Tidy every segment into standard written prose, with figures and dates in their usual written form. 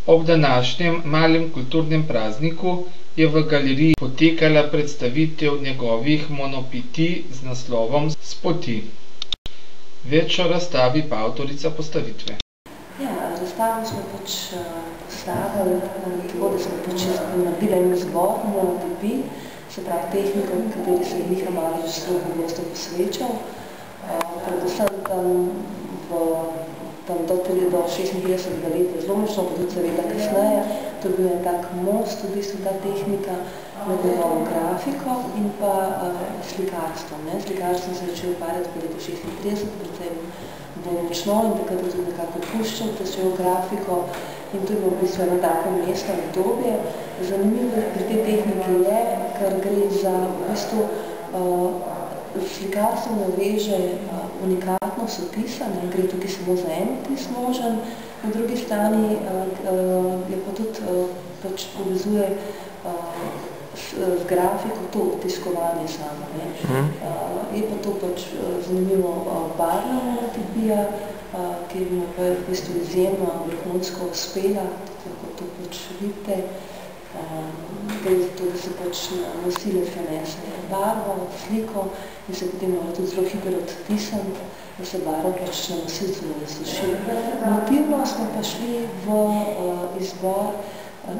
Ob današnjem malem kulturnem prazniku je v galeriji potekala predstavitev njegovih monopitij z naslovom Spoti. Več o razstavi pa avtorica postavitve. Ja, razstavo smo postavili tako, da smo naredili en zbor monotipij, se pravi tehniko, v kateri se je Miha Malič zelo pogosto posvečal. Predvsem tam do 56. leta, zelo močno, pa tudi seveda kasneje. To je bil en tak most, v bistvu ta tehnika, med njegovo grafiko in pa slikarstvom. Slikarstvom se je začel ukvarjati po letu 36, predvsem bolj močno in takrat je tudi nekako puščal to grafiko in to je bilo v bistvu eno tako mesto obdobje. Zanimivo pri tej tehniki je, ker gre za v bistvu slikarstvo naveže unikatnost opisa, gre tukaj samo za en opis možen, na drugi strani je pa tudi povezuje z grafiko to otiskovanje samo. Je pa to zanimivo barvna monotipija, ki je v bistvu izjemno vrhunsko uspela, tako to vidite. Gre za to, da se nosilec prenese barvo, sliko in se potem mora tudi zelo hitro odtisniti, da se barva na nosilcu ne suši. Motivno smo pa šli v izbor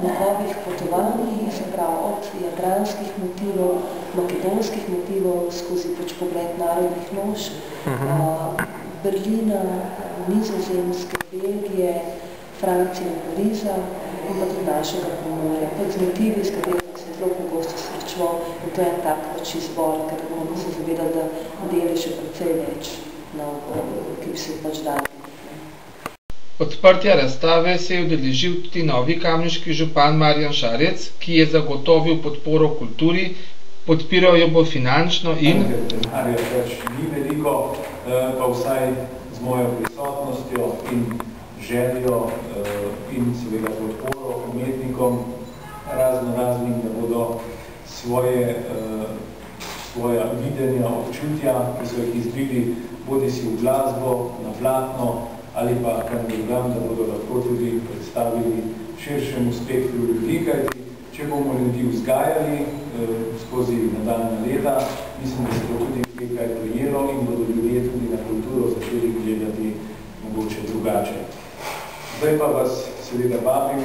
njegovih potovanj, se pravi od jadranskih motivov, makedonskih motivov, skozi pogled narodnih noš, Berlina, Nizozemske, Belgije, Francije in Pariza in pa tudi našega Pomorja. Pod z motivi, s katerimi se zelo pogosto srečeval in to je en tak izbor, ker moramo se zavedati, da deli še precej več, ki bi se dali. Odprtja razstave se je udeležil tudi novi kamniški župan Marjan Šarec, ki je zagotovil podporo kulturi, podpiral jo bo finančno in... Denarja ni veliko, pa vsaj z mojo prisotnostjo in željo in seveda podporo umetnikom raznim, da bodo svoja videnja, občutja, ki so jih izbili, bodi si v glasbo, na platno, ali pa kam drugam, da bodo lahko tudi predstavili širšemu spektru ljudi, kajti če bomo ljudi vzgajali skozi nadaljna leta, mislim, da se bo tudi nekaj prijelo in bodo ljudje tudi na kulturo začeli gledati mogoče drugače. Zdaj pa vas seveda vabim,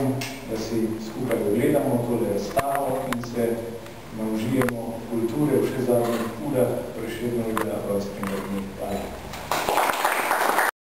da si skupaj ogledamo tole razstavo in se naužijemo kulture v še zadnjih urah Prešernovega rojstnega dne. Hvala.